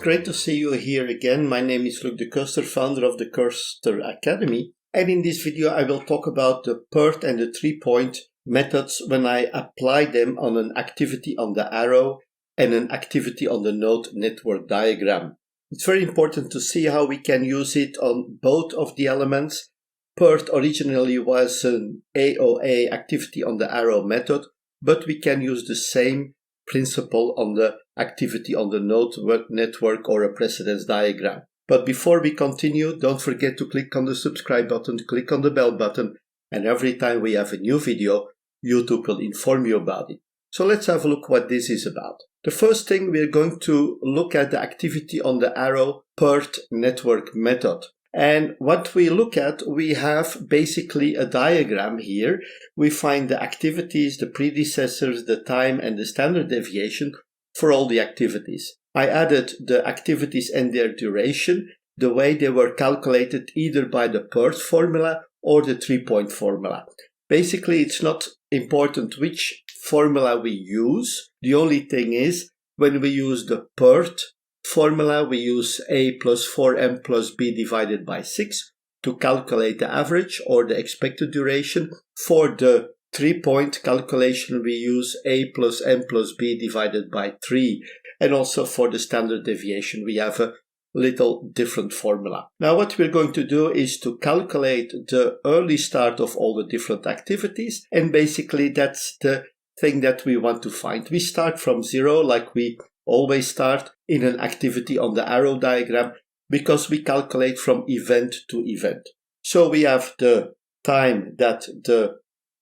great to see you here again. My name is Luc de Koester, founder of the Koester Academy. And in this video, I will talk about the PERT and the 3-point methods when I apply them on an activity on the arrow and an activity on the node network diagram. It's very important to see how we can use it on both of the elements. PERT originally was an AOA activity on the arrow method, but we can use the same principle on the activity on the node network or a precedence diagram. But before we continue, don't forget to click on the subscribe button, click on the bell button, and every time we have a new video, YouTube will inform you about it. So let's have a look what this is about. The first thing, we're going to look at the activity on the arrow PERT network method. And what we look at, we have basically a diagram here. We find the activities, the predecessors, the time, and the standard deviation for all the activities. I added the activities and their duration, the way they were calculated either by the PERT formula or the 3-point formula. Basically, it's not important which formula we use. The only thing is, when we use the PERT formula, we use a plus 4m plus b divided by 6 to calculate the average or the expected duration. For the 3-point calculation, we use a plus m plus b divided by 3. And also for the standard deviation, we have a little different formula. Now what we're going to do is to calculate the early start of all the different activities. And basically that's the thing that we want to find. We start from 0 like we always start in an activity on the arrow diagram because we calculate from event to event. So we have the time that the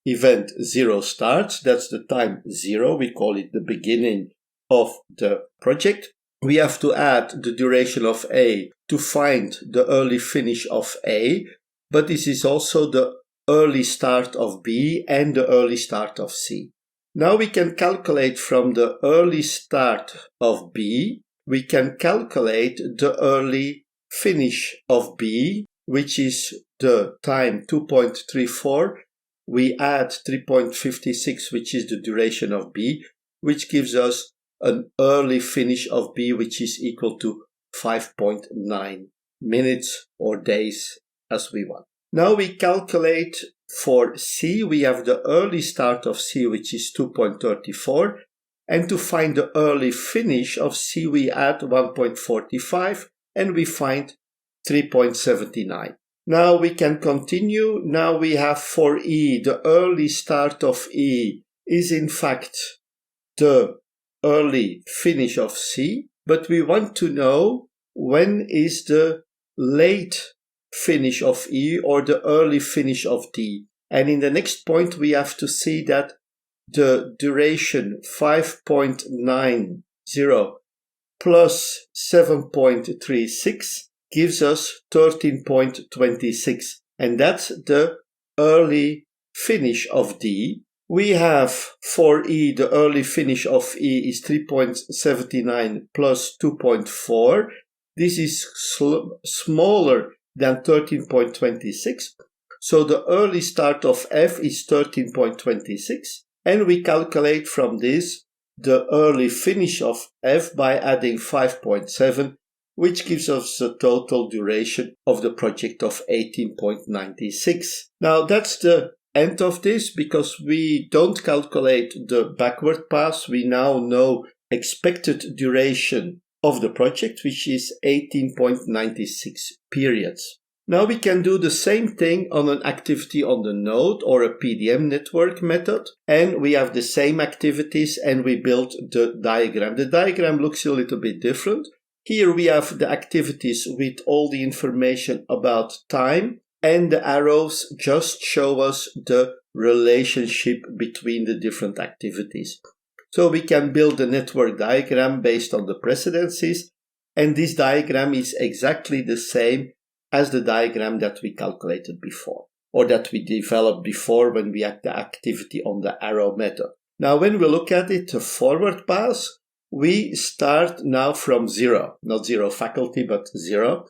event 0 starts. That's the time 0. We call it the beginning of the project. We have to add the duration of A to find the early finish of A, but this is also the early start of B and the early start of C. Now we can calculate from the early start of B, we can calculate the early finish of B, which is the time 2.34. We add 3.56, which is the duration of B, which gives us an early finish of B, which is equal to 5.9 minutes or days as we want. Now we calculate for C, we have the early start of C, which is 2.34. And to find the early finish of C, we add 1.45 and we find 3.79. Now we can continue. Now we have for E, the early start of E is in fact the early finish of C, but we want to know when is the late finish of E or the early finish of D. And in the next point, we have to see that the duration 5.90 plus 7.36 gives us 13.26. And that's the early finish of D. We have for E, the early finish of E is 3.79 plus 2.4. This is smaller than 13.26. So the early start of F is 13.26. And we calculate from this the early finish of F by adding 5.7, which gives us a total duration of the project of 18.96. Now that's the end of this because we don't calculate the backward pass. We now know expected duration of the project, which is 18.96 periods. Now we can do the same thing on an activity on the node or a PDM network method, and we have the same activities and we build the diagram. The diagram looks a little bit different. Here we have the activities with all the information about time, and the arrows just show us the relationship between the different activities. So we can build a network diagram based on the precedences, and this diagram is exactly the same as the diagram that we calculated before, or that we developed before when we had the activity on the arrow method. Now when we look at it, the forward pass, we start now from 0, not 0 faculty, but 0.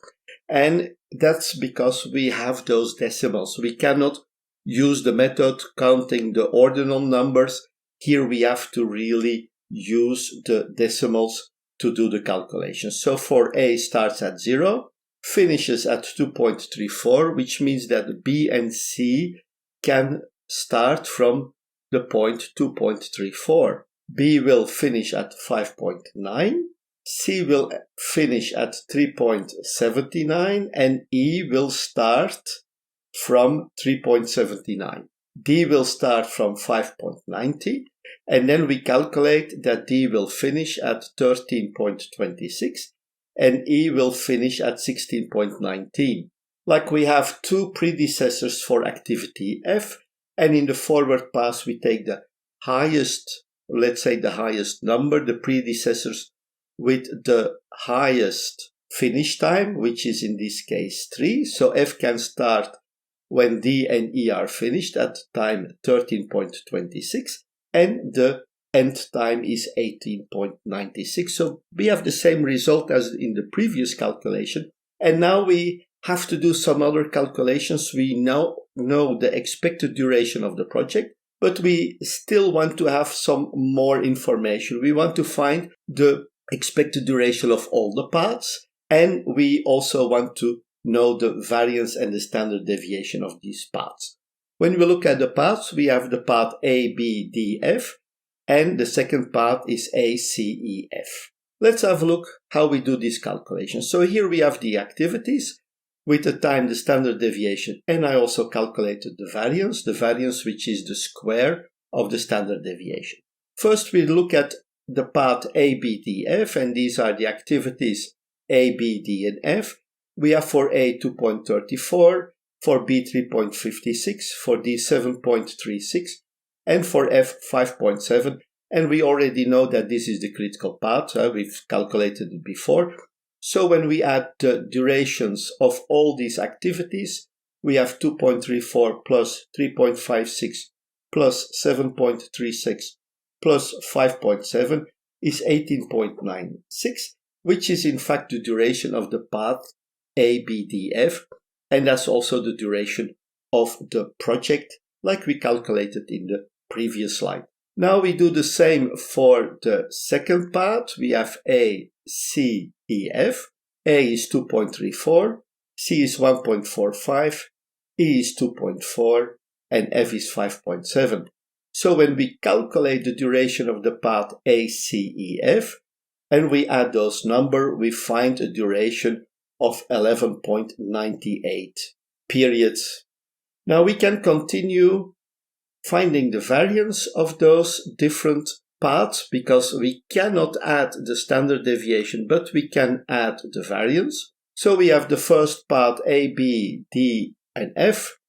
And that's because we have those decimals. We cannot use the method counting the ordinal numbers. Here we have to really use the decimals to do the calculation. So for A starts at 0, finishes at 2.34, which means that B and C can start from the point 2.34. B will finish at 5.9, C will finish at 3.79, and E will start from 3.79. D will start from 5.90, and then we calculate that D will finish at 13.26 and E will finish at 16.19. Like we have two predecessors for activity F, and in the forward pass we take the highest, let's say the highest number, the predecessors with the highest finish time, which is in this case 3. So F can start when D and E are finished at time 13.26, and the end time is 18.96. So we have the same result as in the previous calculation, and now we have to do some other calculations. We now know the expected duration of the project, but we still want to have some more information. We want to find the expected duration of all the paths, and we also want to know the variance and the standard deviation of these paths. When we look at the paths, we have the path A, B, D, F, and the second path is A, C, E, F. Let's have a look how we do this calculation. So here we have the activities with the time, the standard deviation, and I also calculated the variance which is the square of the standard deviation. First we look at the path A, B, D, F, and these are the activities A, B, D, and F. We have for A 2.34, for B 3.56, for D 7.36, and for F 5.7. And we already know that this is the critical path. We've calculated it before. So when we add the durations of all these activities, we have 2.34 plus 3.56 plus 7.36 plus 5.7 is 18.96, which is in fact the duration of the path A, B, D, F, and that's also the duration of the project like we calculated in the previous slide. Now we do the same for the second path. We have A, C, E, F. A is 2.34, C is 1.45, E is 2.4, and F is 5.7. So when we calculate the duration of the path A, C, E, F, and we add those numbers, we find a duration of 11.98 periods. Now we can continue finding the variance of those different paths because we cannot add the standard deviation, but we can add the variance. So we have the first path A, B, D, and F.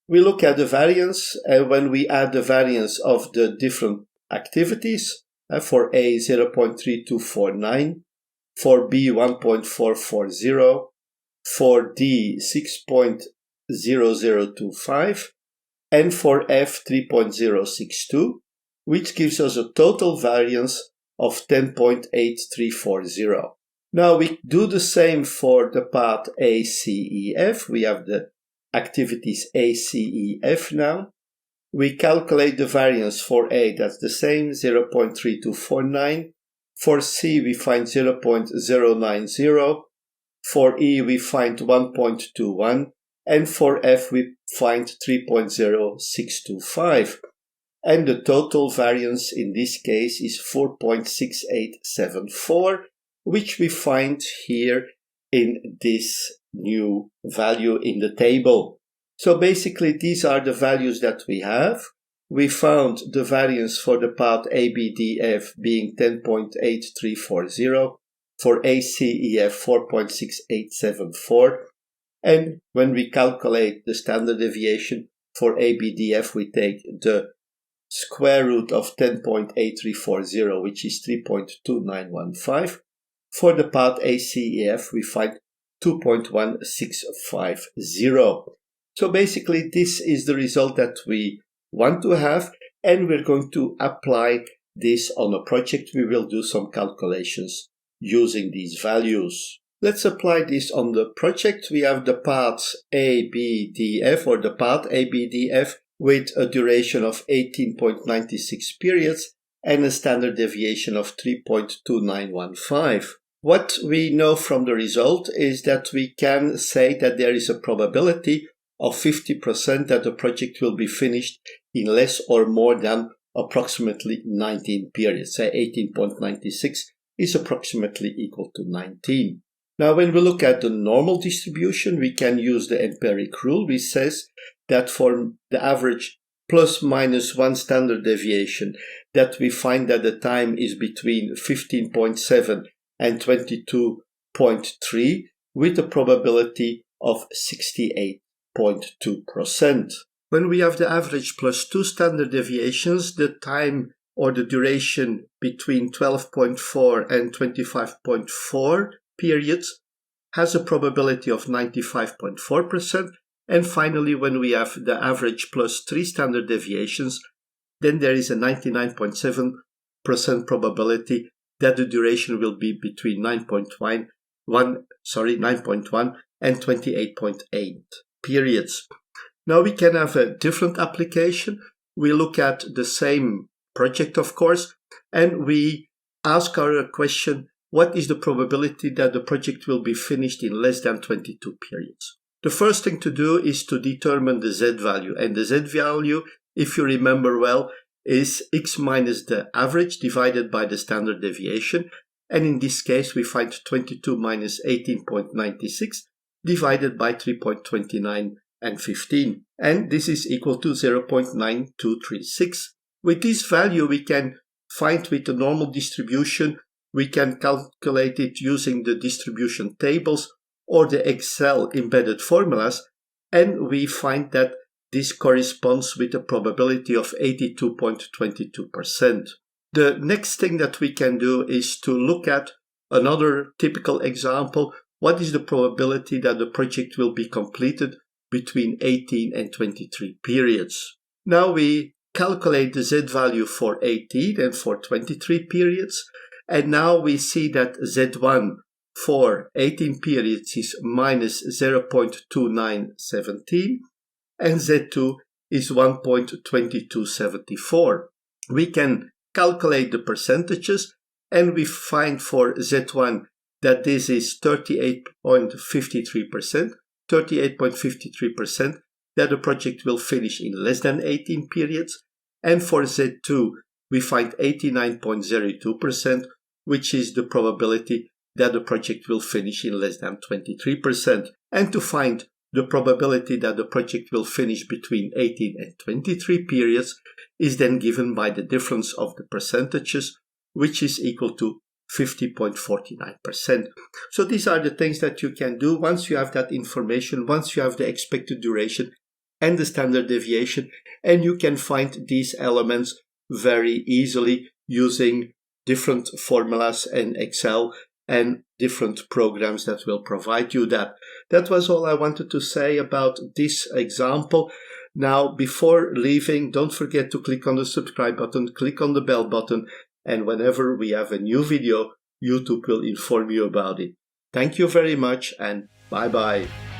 We look at the variance, and when we add the variance of the different activities, for A 0.3249, for B 1.440, for D 6.0025, and for F 3.062, which gives us a total variance of 10.8340. Now we do the same for the path ACEF. We have the activities ACEF now. We calculate the variance for A, that's the same, 0.3249. For C, we find 0.090. For E, we find 1.21. And for F, we find 3.0625. And the total variance in this case is 4.6874, which we find here in this new value in the table. So basically, these are the values that we have. We found the variance for the path ABDF being 10.8340, for ACEF 4.6874, and when we calculate the standard deviation for ABDF, we take the square root of 10.8340, which is 3.2915. For the path ACEF, we find 2.1650. So basically, this is the result that we want to have, and we're going to apply this on a project. We will do some calculations using these values. Let's apply this on the project. We have the paths ABDF, or the path ABDF, with a duration of 18.96 periods, and a standard deviation of 3.2915. What we know from the result is that we can say that there is a probability of 50% that the project will be finished in less or more than approximately 19 periods. Say 18.96 is approximately equal to 19. Now, when we look at the normal distribution, we can use the empiric rule, which says that for the average plus minus one standard deviation, that we find that the time is between 15.7 and 22.3 with a probability of 68.2%. When we have the average plus two standard deviations, the time or the duration between 12.4 and 25.4 periods has a probability of 95.4%. And finally, when we have the average plus three standard deviations, then there is a 99.7% probability that the duration will be between 9.1 and 28.8 periods. Now we can have a different application. We look at the same project, of course, and we ask our question, what is the probability that the project will be finished in less than 22 periods? The first thing to do is to determine the Z value. And the Z value, if you remember well, is x minus the average divided by the standard deviation. And in this case, we find 22 minus 18.96 divided by 3.29 and 15. And this is equal to 0.9236. With this value, we can find with the normal distribution, we can calculate it using the distribution tables or the Excel embedded formulas, and we find that this corresponds with a probability of 82.22%. The next thing that we can do is to look at another typical example. What is the probability that the project will be completed between 18 and 23 periods? Now we calculate the Z value for 18 and for 23 periods, and now we see that Z1 for 18 periods is minus 0.2917 and Z2 is 1.2274. We can calculate the percentages and we find for Z1 that this is 38.53%, 38.53% that the project will finish in less than 18 periods, and for Z2 we find 89.02%, which is the probability that the project will finish in less than 23%. And to find the probability that the project will finish between 18 and 23 periods is then given by the difference of the percentages, which is equal to 50.49%. So these are the things that you can do once you have that information, once you have the expected duration and the standard deviation, and you can find these elements very easily using different formulas in Excel and different programs that will provide you that. That was all I wanted to say about this example. Now, before leaving, don't forget to click on the subscribe button, click on the bell button, and whenever we have a new video, YouTube will inform you about it. Thank you very much and bye-bye.